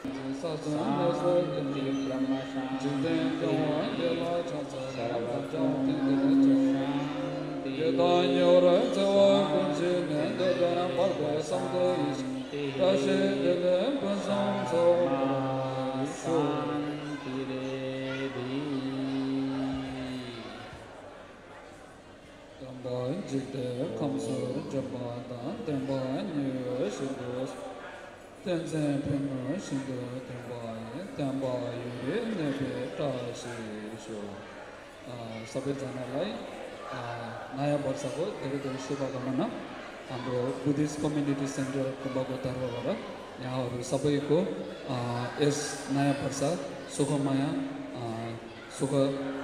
शान्ति ब्रह्म शान्ति सर्वतोमुख शान्ति सबैजनालाई नयाँ वर्षको धेरै धेरै शुभकामना हाम्रो बुद्धिस्ट कम्युनिटी सेन्टर कुम्भको तर्फबाट यहाँहरू सबैको यस नयाँ वर्ष सुखमय सुख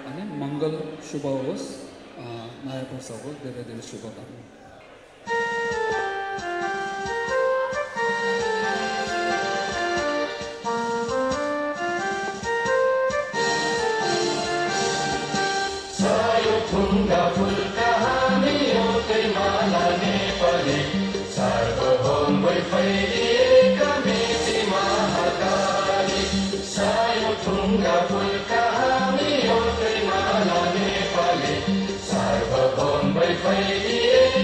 अनि मङ्गल शुभ होस् नयाँ वर्षको धेरै धेरै शुभकामना Tunga fulka hani yote malane pare sarvabhaum vaifai kamiti mahakali sayo tunga fulka hani yote malane pare sarvabhaum vaifai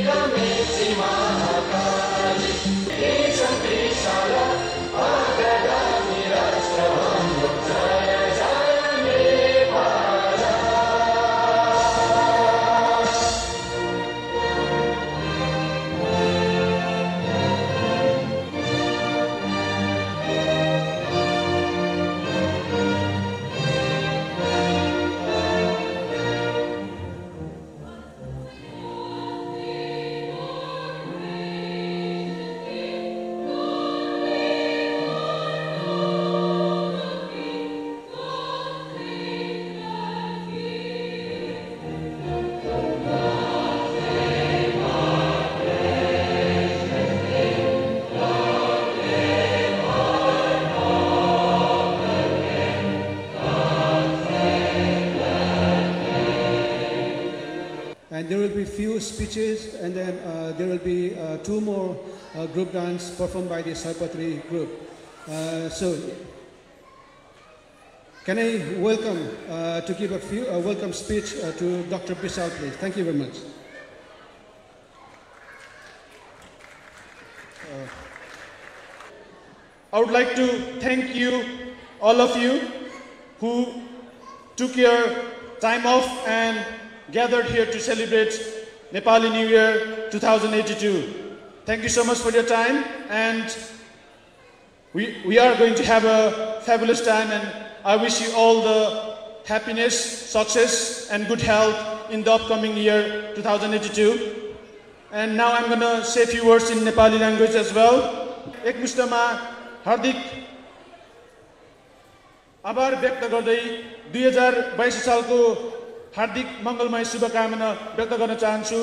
kamiti mahakali isam vishala agadami rashtravam jaya jaya Nepala. And there will be few speeches, and then there will be two more group dance performed by the Sarpatri group. So, can I welcome to give a welcome speech to Dr. Bisal, please? Thank you very much. I would like to thank you, all of you, who took your time off and gathered here to celebrate Nepali New Year 2082. Thank you so much for your time, and we are going to have a fabulous time, and I wish you all the happiness, success, and good health in the upcoming year 2082. And now I'm going to say a few words in Nepali language as well. एकमुष्टमा हार्दिक आभार व्यक्त गर्दै 2022 सालको हार्दिक मङ्गलमय शुभकामना व्यक्त गर्न चाहन्छु।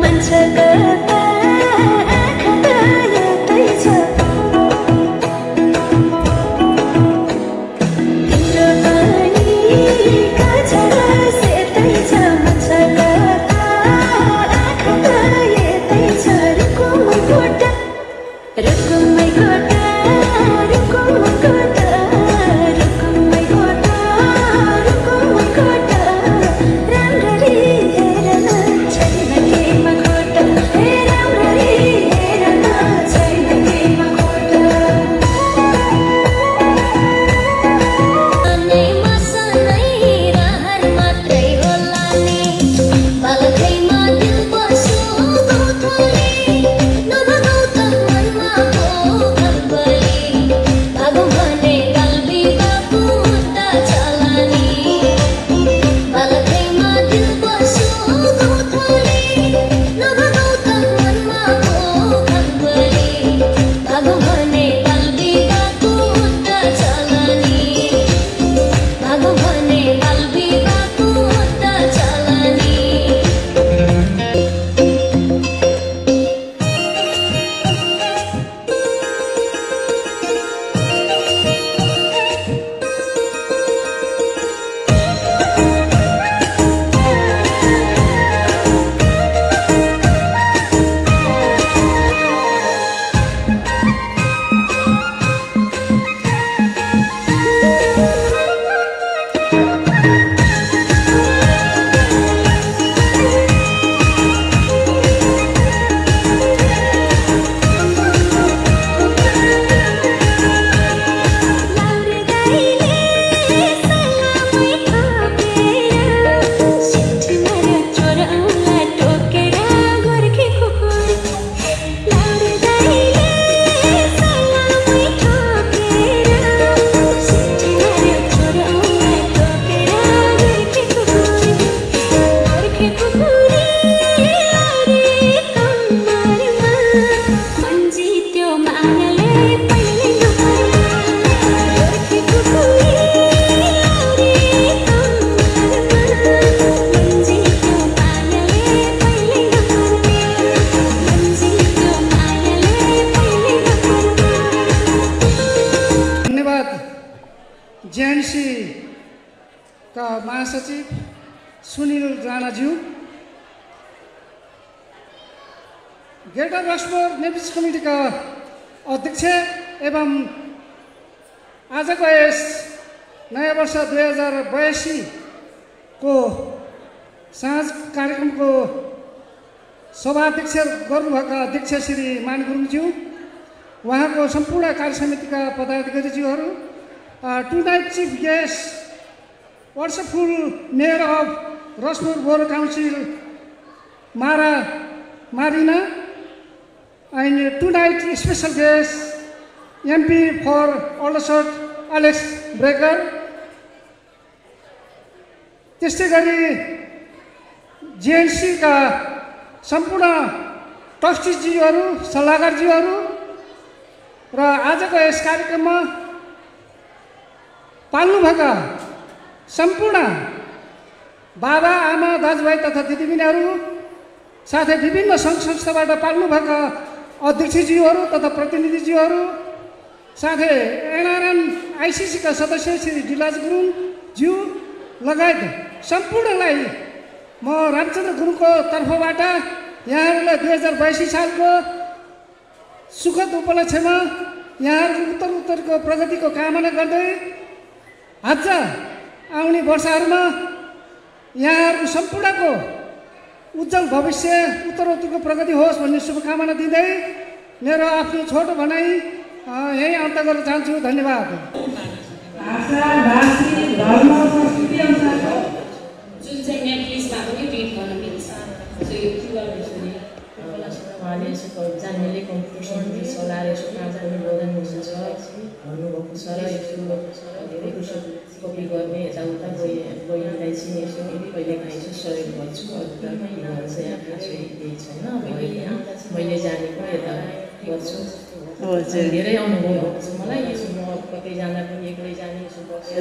Mancha महासचिव सुनिल राणाज्यू, ग्रेटर रसमोर नेपिस कमिटीका अध्यक्ष एवं आजको यस नयाँ वर्ष 2082 को साँझ कार्यक्रमको सभाध्यक्ष गर्नुभएका अध्यक्ष श्री मान गुरुङज्यू, उहाँको सम्पूर्ण कार्य समितिका पदाधिकारीज्यूहरू, tonight chief guest worshipful mayor of Rushmoor borough council मारा मारिना, and tonight special guest MP for Aldershot Alex Brecker, त्यस्तै गरी JNC का सम्पूर्ण ट्रस्टीज्यूहरू, सल्लाहकारज्यूहरू र आजको यस कार्यक्रममा पाल्नुभएका सम्पूर्ण बाबा आमा दाजुभाइ तथा दिदीबहिनीहरू, साथै विभिन्न सङ्घ संस्थाबाट पाल्नुभएका अध्यक्षज्यूहरू तथा प्रतिनिधिज्यूहरू, साथै NRN ICC का सदस्य श्री डिलाज गुरुङज्यू लगायत सम्पूर्णलाई म रामचन्द्र गुरुङको तर्फबाट यहाँहरूलाई 2082 सालको सुखद उपलक्ष्यमा यहाँहरूको उत्तरको प्रगतिको कामना गर्दै अझ आउने वर्षहरूमा यहाँहरूको सम्पूर्णको उज्जवल भविष्य उत्तरोत्तरको प्रगति होस् भन्ने शुभकामना दिँदै मेरो आफ्नो छोटो भनाइ यही अन्त गर्न चाहन्छु। धन्यवाद। भाषा, भाषी, धर्म, संस्कृति अनुसारको जुन चाहिँ नेप्लिसमा पनि ट्रिट गर्न मिल्छ। सो यो उपलक्ष्यमा उहाँले जान्नेले कम्पिटिसन सल्लाहले सुनाजाने बोधन हुनुहुन्छ भन्नुभएको छ र यसो धेरै कुरो कपी गर्ने यताउता बहिनीलाई चाहिँ यसो कहिलेकाहीँ यसो सहयोग गर्छु। अरूतर्फै उहाँहरू चाहिँ आफ्नो चाहिँ केही छैन, मैले जानेको यता गर्छु। धेरै अनुभव भएको छ मलाई। यसो म कतै जाँदा पनि एक्लै जाने यसो बस्छु।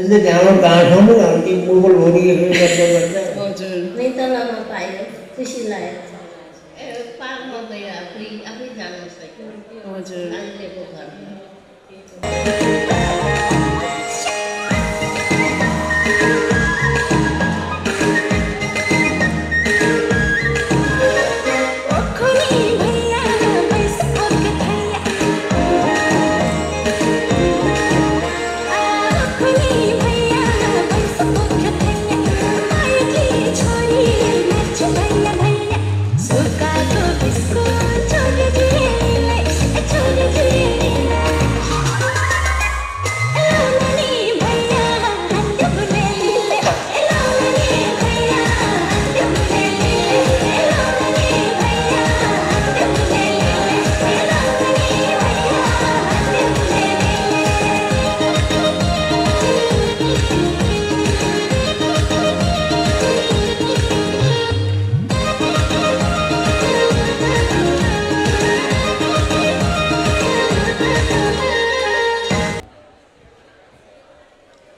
हजुर नेतलामा पायो, खुसी लाग्यो। पार्कमा गएर आफै जानु सक्यो। हजुर अहिलेको घरमा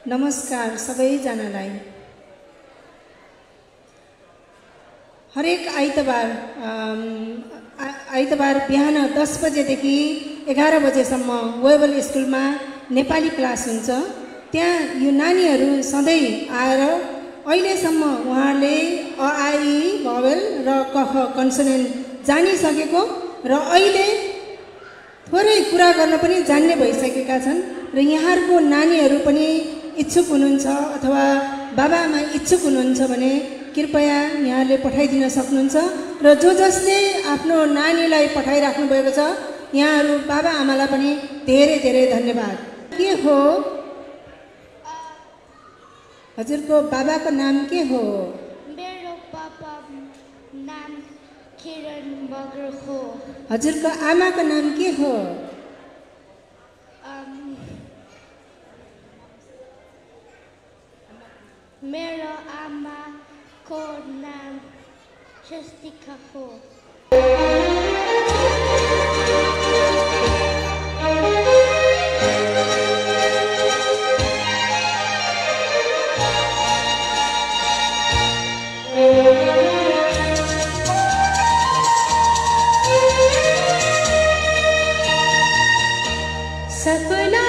नमस्कार सबैजनालाई। हरेक आइतबार बिहान 10 बजेदेखि 11 बजेसम्म वेबल स्कुलमा नेपाली क्लास हुन्छ। त्यहाँ यो नानीहरू सधैँ आएर अहिलेसम्म उहाँहरूले अ आ इ भवेल र क ख कन्सोनेन्ट जानिसकेको र अहिले थोरै कुरा गर्न पनि जान्ने भइसकेका छन् र यहाँहरूको नानीहरू पनि इच्छुक हुनुहुन्छ अथवा बाबाआमा इच्छुक हुनुहुन्छ भने कृपया यहाँले पठाइदिन सक्नुहुन्छ र जसले आफ्नो नानीलाई पठाइराख्नु भएको छ यहाँहरू बाबाआमालाई पनि धेरै धेरै धन्यवाद। के हो हजुरको बाबाको नाम के हो? मेरो पापा नाम किरण बगर हो। हजुरको आमाको नाम के हो? मेरो आमाको नाम स्वस्तिका हो। सपना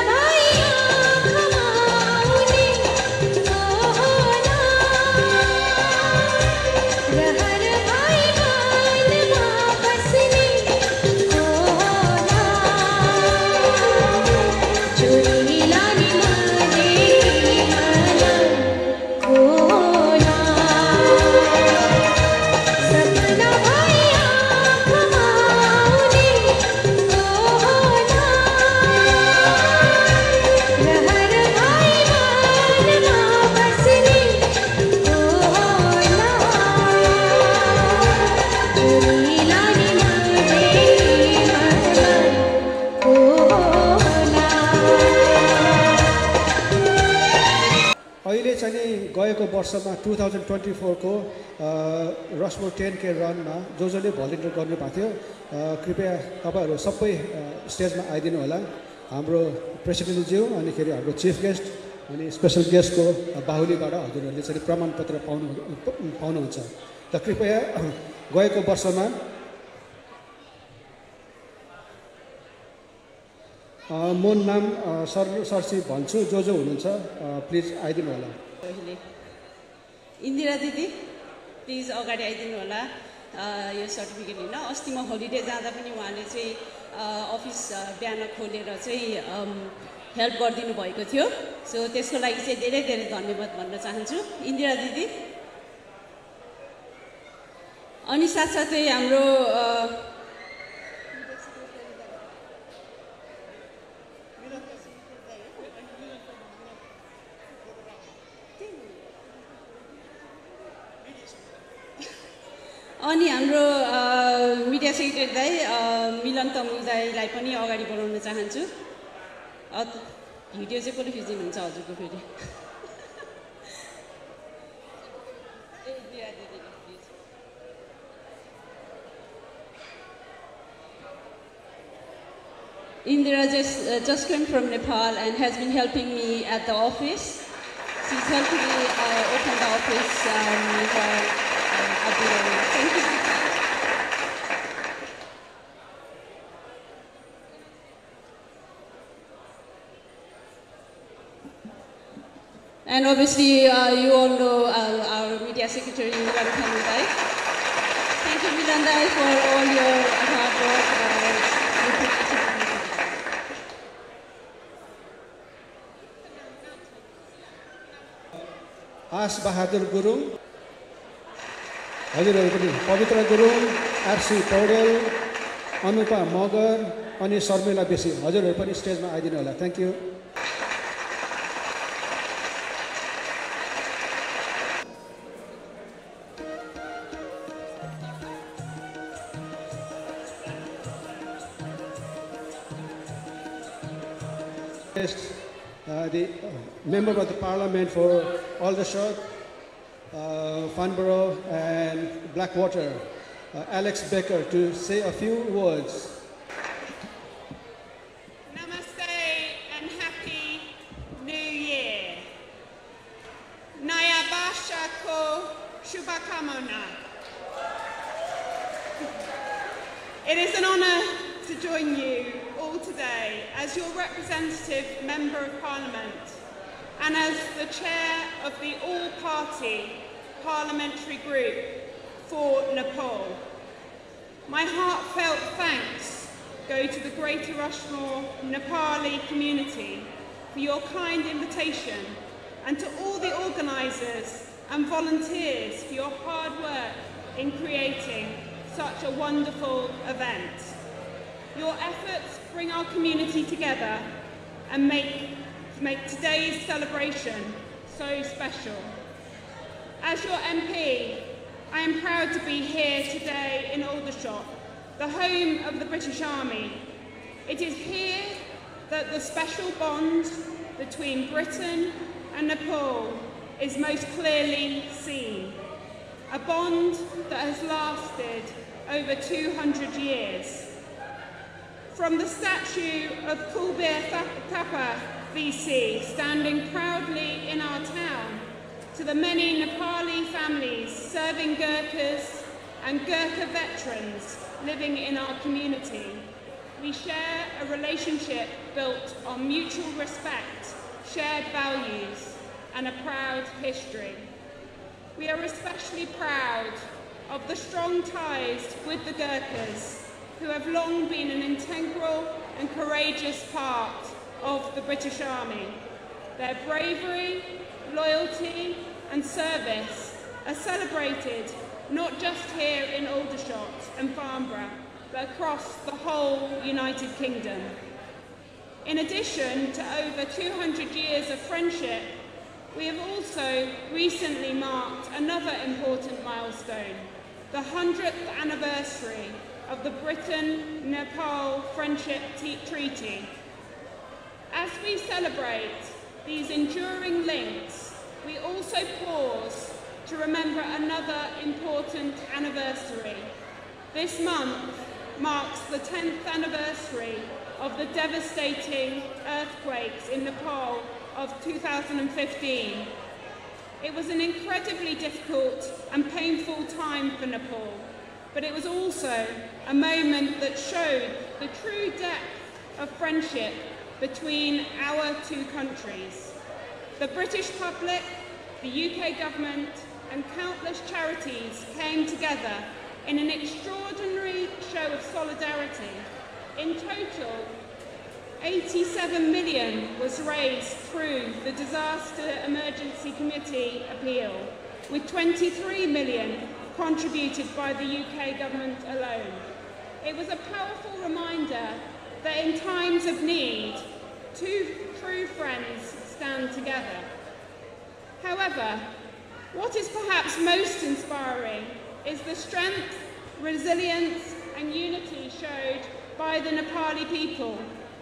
वर्षमा 2024 को रसमो 10K रनमा जसले भलिन्टियर गर्नुभएको थियो कृपया तपाईहरु सबै स्टेजमा आइदिनु होला। हाम्रो प्रेसिडेन्टज्यू अनिखेरि हाम्रो चिफ गेस्ट अनि स्पेशल गेस्टको बाहुलीबाट हजुरहरूले चाहिँ प्रमाणपत्र पाउनुहुन्छ। त कृपया गएको वर्षमा म नाम सरसी भन्छु, जो हुनुहुन्छ प्लिज आइदिनु होला। इन्दिरा दिदी प्लिज अगाडि आइदिनु होला यो सर्टिफिकेट लिन। अस्ति म होलिडे जाँदा पनि उहाँले चाहिँ अफिस बिहान खोलेर चाहिँ हेल्प गरिदिनु भएको थियो। सो त्यसको लागि चाहिँ धेरै धेरै धन्यवाद भन्न चाहन्छु इन्दिरा दिदी। अनि साथसाथै हाम्रो मिडिया सेक्रेटरी दाइ मिलन तमुल दाइलाई पनि अगाडि बढाउन चाहन्छु। भिडियो चाहिँ कसले खिचिदिनुहुन्छ हजुरको फेरि? Indira just came from Nepal and has been helping me at the office. She's helping me open the office Thank you. And obviously, you all know our media secretary, Milan Thamudai. Thank you, Milan Dai, for all your hard work. आस बहादुर गुरुङ, हजुरहरू पनि पवित्र Gurung, RC Paudel, Anupa Magar अनि शर्मिला बेसी, हजुरहरू पनि स्टेजमा आइदिनु होला। Thank you. The member of the parliament for Aldershot, Farnborough and Blackwater, Alex Becker, to say a few words. Namaste and Happy New Year. Naya Basha ko Shubhakamana. It is an honor to join you all today as your representative Member of Parliament and as the chair of the all-party parliamentary group for Nepal. My heartfelt thanks go to the Greater Rushmore Nepali community for your kind invitation and to all the organisers and volunteers for your hard work in creating such a wonderful event. Your efforts bring our community together and make today's celebration so special. As your MP, I am proud to be here today in Aldershot, the home of the British Army. It is here that the special bond between Britain and Nepal is most clearly seen. A bond that has lasted over 200 years. From the statue of Kulbir Thapa VC standing proudly in our town, to the many Nepali families serving Gurkhas and Gurkha veterans living in our community, we share a relationship built on mutual respect, shared values, and a proud history. We are especially proud of the strong ties with the Gurkhas, who have long been an integral and courageous part of the British Army. Their bravery, loyalty and service are celebrated not just here in Aldershot and Farnborough, but across the whole United Kingdom. In addition to over 200 years of friendship, we have also recently marked another important milestone, the 100th anniversary of the Britain-Nepal Friendship Treaty. As we celebrate these enduring links we also pause to remember another important anniversary. This month marks the 10th anniversary of the devastating earthquakes in Nepal of 2015. It was an incredibly difficult and painful time for Nepal, but it was also a moment that showed the true depth of friendship between our two countries. The British public, the UK government, and countless charities came together in an extraordinary show of solidarity. In total, 87 million was raised through the Disaster Emergency Committee appeal, with 23 million contributed by the UK government alone. It was a powerful reminder that in times of need, two true friends stand together. However, what is perhaps most inspiring is the strength, resilience, and unity showed by the Nepali people,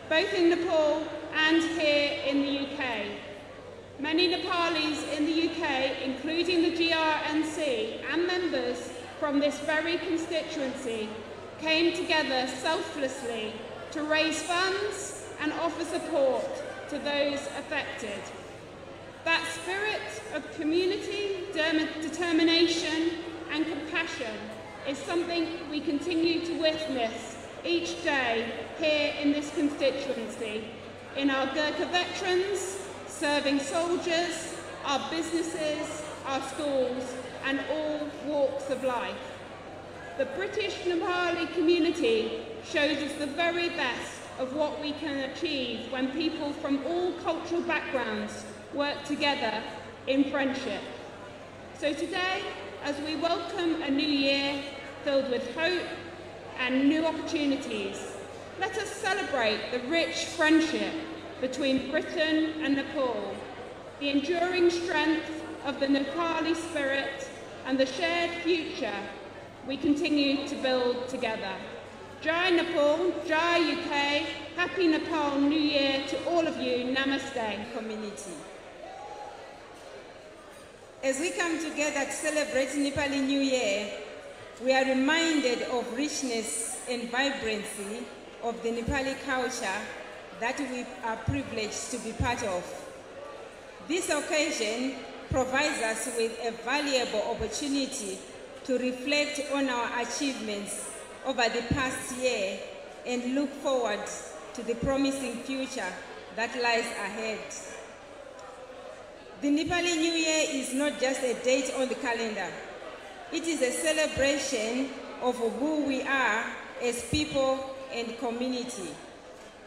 both in Nepal and here in the UK. Many Nepalis in the UK, including the GRNC and members from this very constituency, came together selflessly to raise funds and offer support to those affected. That spirit of community, determination, and compassion is something we continue to witness each day here in this constituency, in our Gurkha veterans, serving soldiers, our businesses, our schools, and all walks of life. The British Nepali community shows us the very best of what we can achieve when people from all cultural backgrounds work together in friendship. So today, as we welcome a new year filled with hope and new opportunities, let us celebrate the rich friendship between Britain and Nepal, the enduring strength of the Nepali spirit, and the shared future we continue to build together. Jai Nepal, Jai UK, Happy Nepal New Year to all of you. Namaste. Community. As we come together to celebrate Nepali New Year, we are reminded of richness and vibrancy of the Nepali culture that we are privileged to be part of. This occasion provides us with a valuable opportunity to reflect on our achievements over the past year and look forward to the promising future that lies ahead. The Nepali New Year is not just a date on the calendar. It is a celebration of who we are as people and community.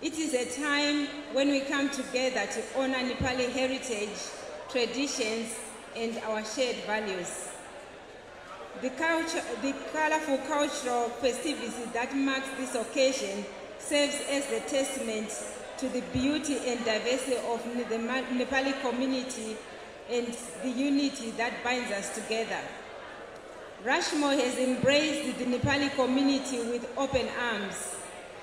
It is a time when we come together to honor Nepali heritage, traditions, and our shared values. The colorful cultural festivity that marks this occasion serves as a testament to the beauty and diversity of the Nepali community and the unity that binds us together. Rushmore has embraced the Nepali community with open arms,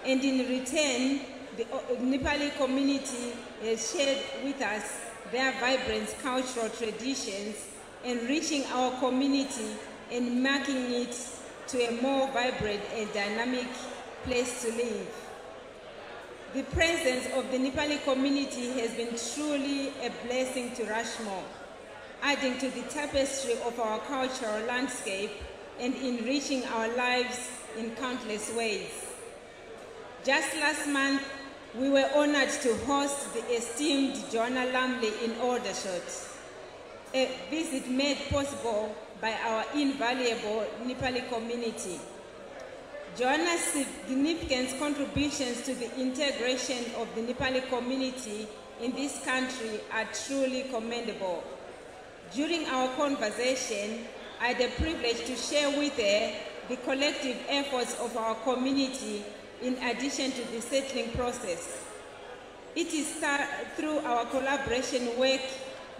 and in return, the Nepali community has shared with us their vibrant cultural traditions, enriching our community and making it to a more vibrant and dynamic place to live. The presence of the Nepali community has been truly a blessing to Rushmore, adding to the tapestry of our cultural landscape and enriching our lives in countless ways. Just last month, we were honored to host the esteemed Joanna Lumley in Aldershot, a visit made possible by our invaluable Nepali community. Joanna's significant contributions to the integration of the Nepali community in this country are truly commendable. During our conversation, I had the privilege to share with her the collective efforts of our community in addition to the settling process. It is through our collaboration work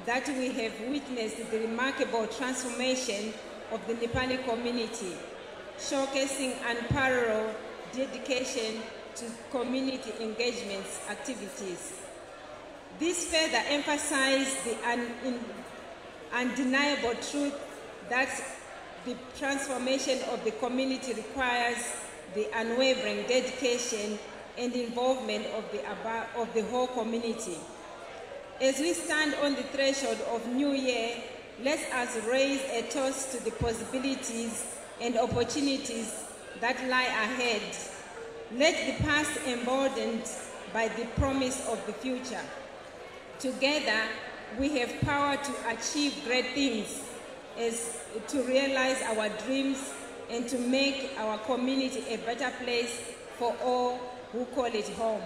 that we have witnessed the remarkable transformation of the Nepali community, showcasing unparalleled dedication to community engagements activities. This further emphasized the undeniable truth that the transformation of the community requires the unwavering dedication and involvement of the whole community. As we stand on the threshold of New Year, let us raise a toast to the possibilities and opportunities that lie ahead. Let the past emboldened by the promise of the future. Together, we have power to achieve great things, as to realize our dreams and to make our community a better place for all who call it home.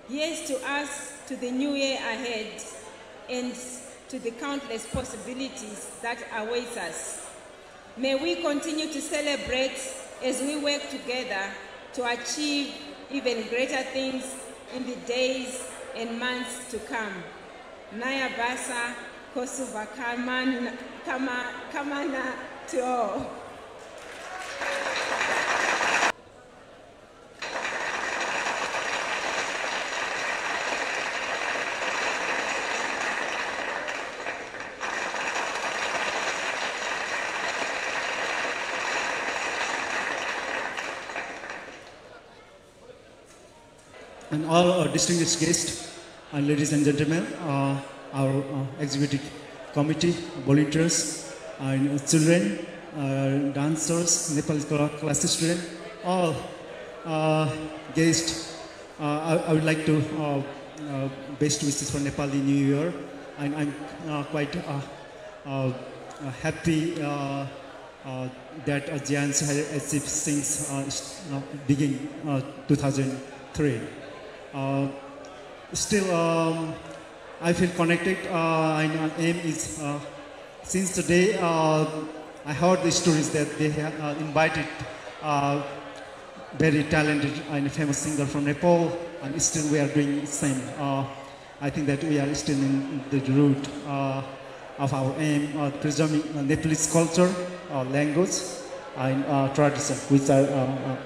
Here's to us, to the new year ahead, and to the countless possibilities that await us. May we continue to celebrate as we work together to achieve even greater things in the days and months to come. Naya Basa Kosuva Kamana to all. And all our distinguished guests, and ladies and gentlemen, our executive committee, volunteers, and children, dancers, Nepali class students, all guests, I would like to best wishes for Nepali New Year, and I'm quite happy that JNC has achieved since beginning 2003. Still, I feel connected. And aim is since the day I heard the stories that they have invited very talented and famous singer from Nepal, and still we are doing the same. I think that we are still in the root of our aim, preserving Nepalese culture, language, and tradition, which are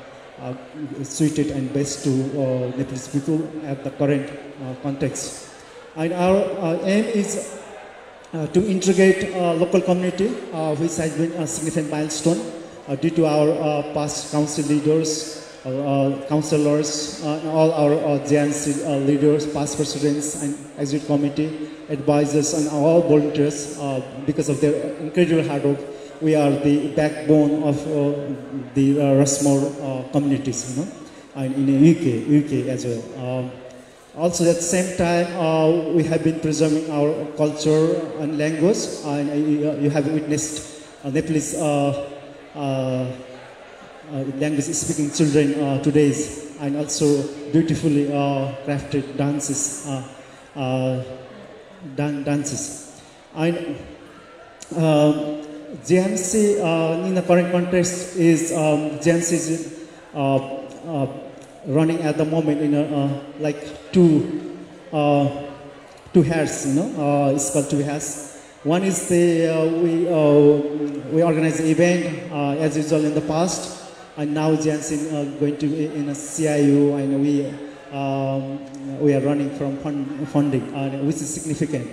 suited and best to Nepalese people at the current context. And our aim is to integrate local community, which has been a significant milestone due to our past council leaders, councillors, all our JNC leaders, past presidents, and executive committee, advisors, and all volunteers. Because of their incredible hard work, we are the backbone of the Rushmore communities, and in the UK as well. Also, at the same time, we have been preserving our culture and language, and you have witnessed Nepalese language-speaking children today, and also beautifully crafted dances. And JNC in the current context is JNC is running at the moment in like two hairs, it's called two hairs. One is we organize the event as usual in the past, and now JNC going to be in a CIU, and we are running from funding, which is significant.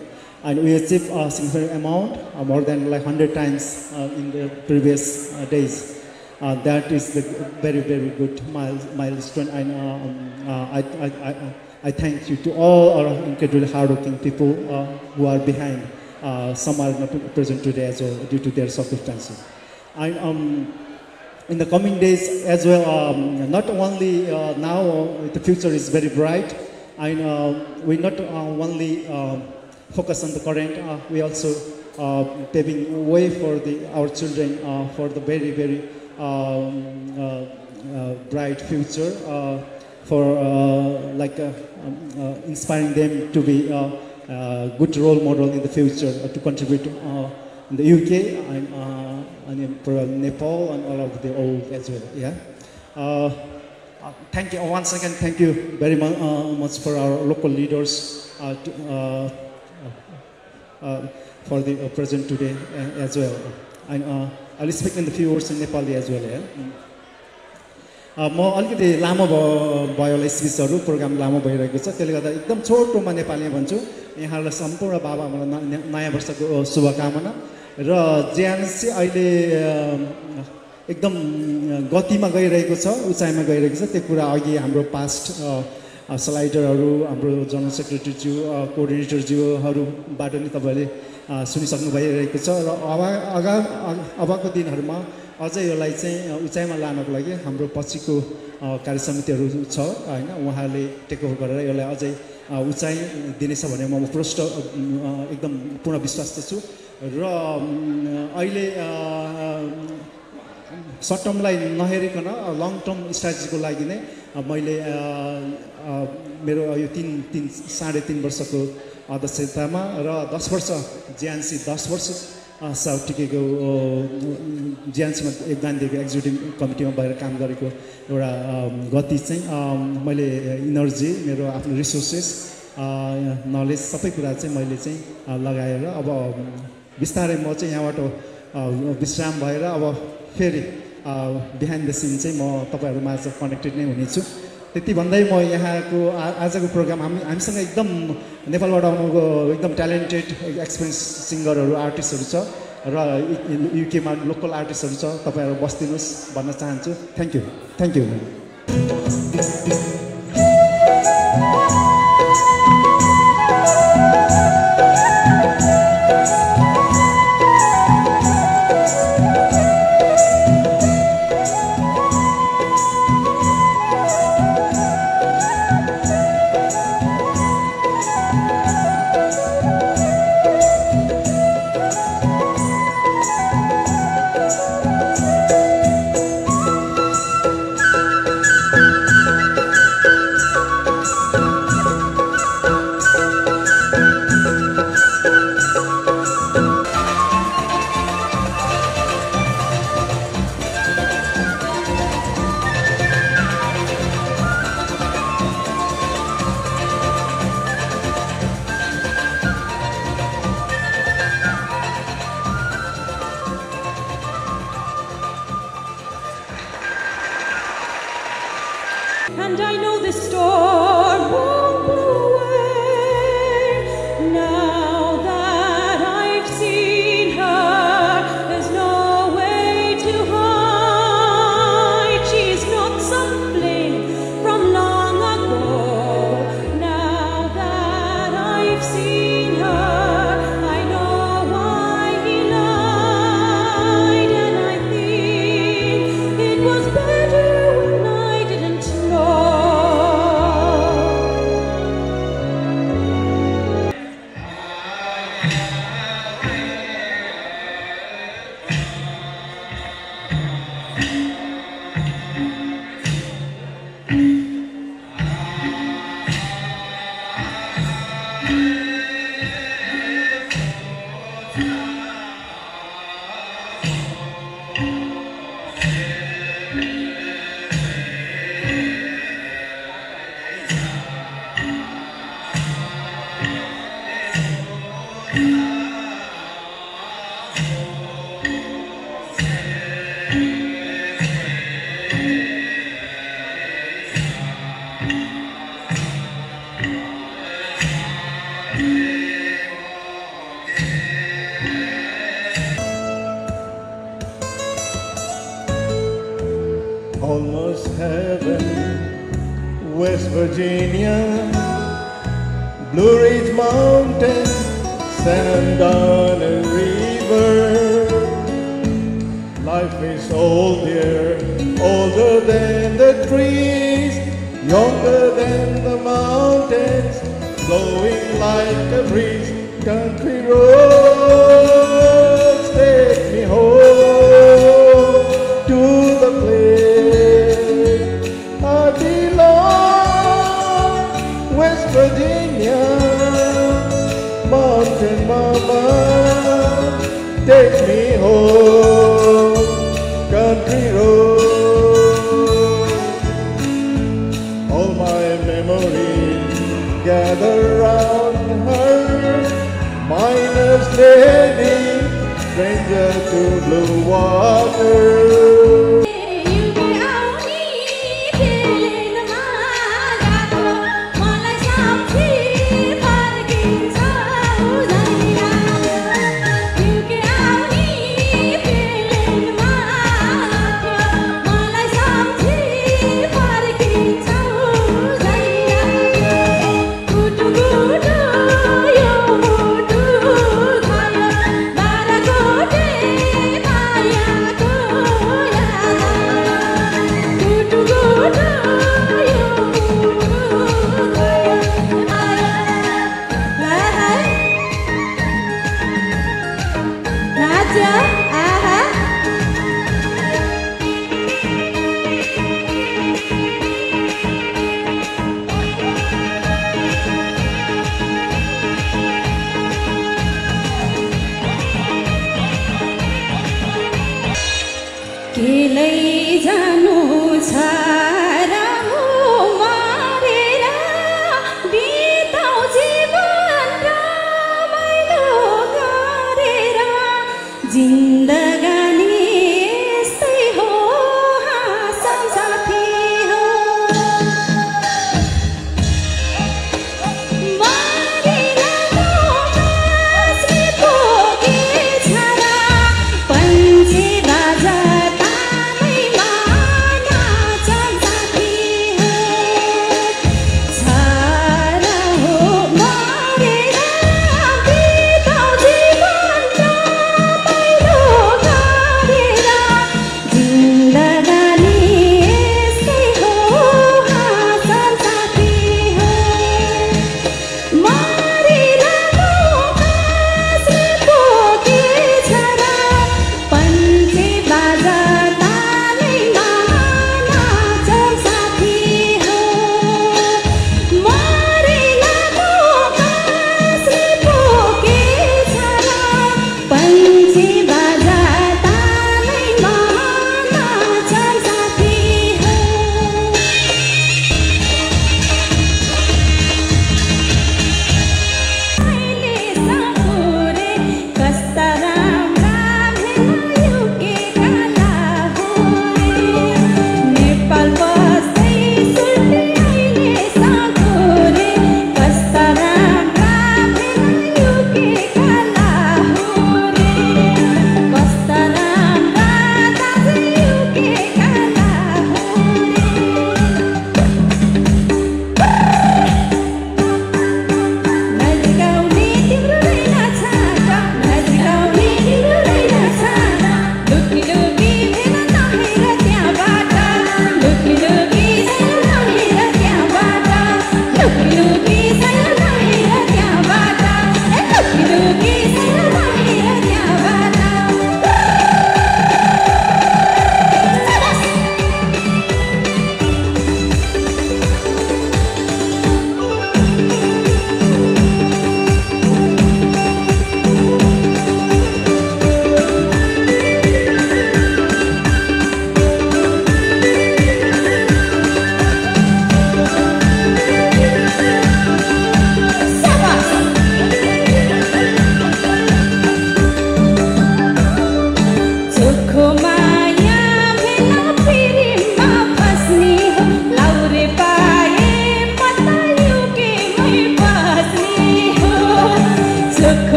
And we achieved a significant amount, more than like 100 times in the previous days. That is the very, very good milestone. And I thank you to all our incredibly hardworking people who are behind. Some are not present today as well due to their circumstances. And in the coming days as well, not only now, the future is very bright. And we not only focus on the current, we also paving way for our children for the very, very bright future, for inspiring them to be a good role model in the future to contribute in the UK and in Nepal and all over the world as well. Yeah. Thank you once again. Thank you very much for our local leaders for the present today as well. And I'll speak in the few words in Nepali as well. Yeah? म अलिकति लामो भयो होला स्पिचहरू programme लामो भइरहेको छ त्यसले गर्दा एकदम छोटोमा नेपालीमा भन्छु यहाँहरूलाई सम्पूर्ण बाबा नयाँ वर्षको शुभकामना र जेएनसी अहिले एकदम गतिमा गइरहेको छ उचाइमा गइरहेको छ त्यो कुरा अघि हाम्रो पास्ट स्लाइडरहरू हाम्रो जनरल सेक्रेटरीज्यू कोअर्डिनेटरज्यूहरूबाट नि तपाईँले सुनिसक्नु भइरहेको छ र अबको दिनहरूमा अझै यसलाई चाहिँ उचाइमा लानको लागि हाम्रो पछिको कार्य समितिहरू छ होइन उहाँहरूले टेक ओभर गरेर यसलाई अझै उचाइ दिनेछ भन्ने म प्रष्ट एकदम पूर्ण विश्वास छु र अहिले सर्ट टर्मलाई नहेरिकन लङ टर्म स्ट्राटेजीको लागि नै मैले मेरो यो 3.5 वर्षको अध्यक्षतामा र 10 वर्ष जेएनसी 10 वर्ष टिकेको जेएनसीमा योगदान दिएको एक्जिक्युटिभ कमिटीमा भएर काम गरेको एउटा गति चाहिँ मैले इनर्जी मेरो आफ्नो रिसोर्सेस नलेज सबै कुरा चाहिँ मैले चाहिँ लगाएर अब बिस्तारै म चाहिँ यहाँबाट विश्राम भएर अब फेरि बिहाइन्ड द सिन चाहिँ म तपाईँहरूमा आज कनेक्टेड नै हुनेछु त्यति भन्दै म यहाँको आजको प्रोग्राम हामीसँग एकदम नेपालबाट आउनुको एकदम ट्यालेन्टेड एक्सपिरियन्स सिङ्गरहरू आर्टिस्टहरू छ र युकेमा लोकल आर्टिस्टहरू छ तपाईँहरू बस्दिनुहोस् भन्न चाहन्छु thank you And I know the storm won't blow away. Now that I've seen her, there's no way to hide. She's not some flame from long ago. Now that I've seen her, I know why he lied. And I think it was better when I didn't know. Almost heaven, West Virginia, Blue Ridge Mountain, San Andreas River. Life is old here, older than the trees, younger than the mountains, flowing like a breeze. Country roads take me home to the place I belong. West Virginia, mountain mama, take me home. Country road, all my memories gather round her. Miner's lady, stranger to blue water. You may only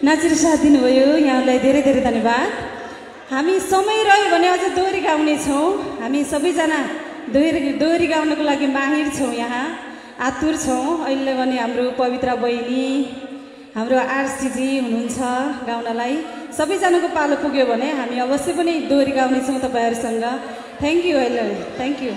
नाचेर साथ दिनुभयो यहाँलाई धेरै धेरै धन्यवाद। हामी समय रह्यो भने अझ दोहोरी गाउने छौँ। हामी सबैजना दोहोरी गाउनको लागि माहिर छौँ, यहाँ आतुर छौँ। अहिले भने हाम्रो पवित्र बहिनी हाम्रो आरसीजी हुनुहुन्छ गाउनलाई। सबैजनाको पालो पुग्यो भने हामी अवश्य पनि दोहोरी गाउनेछौँ तपाईँहरूसँग। Thank you. अहिले थ्याङ्क यू।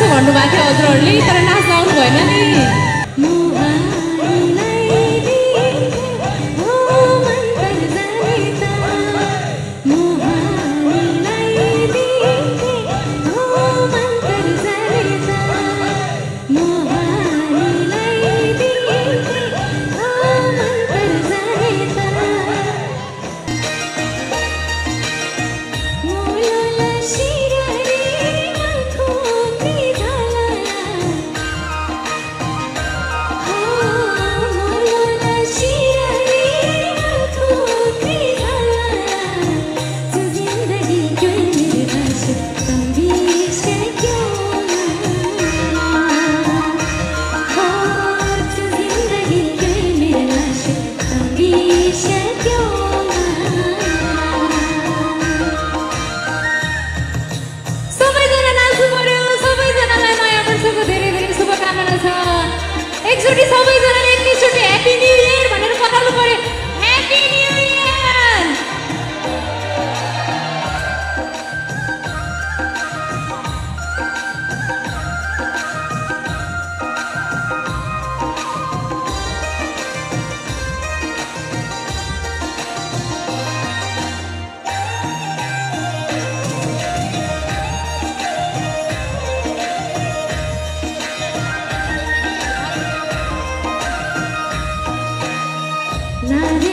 भन्नुभएको थियो हजुरहरूले, तर नाच्न आउनु भएन नि। एकचोटि सबैजनाले एकैचोटि ह्याप्पी न्यू इयर भनेर पठाउनु पर्यो। Happy new year. Na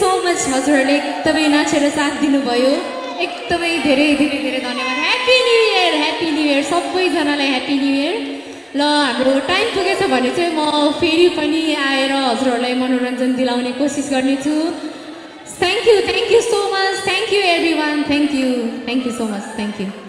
so much हजुरहरूले एकदमै नाचेर साथ दिनुभयो एकदमै धेरै धेरै धेरै धन्यवाद ह्याप्पी न्यू इयर सबैजनालाई ह्याप्पी न्यू इयर ल हाम्रो टाइम पुगेछ भने चाहिँ म फेरि पनि आएर हजुरहरूलाई मनोरञ्जन दिलाउने कोसिस गर्नेछु thank you so much thank you every one thank you so much thank you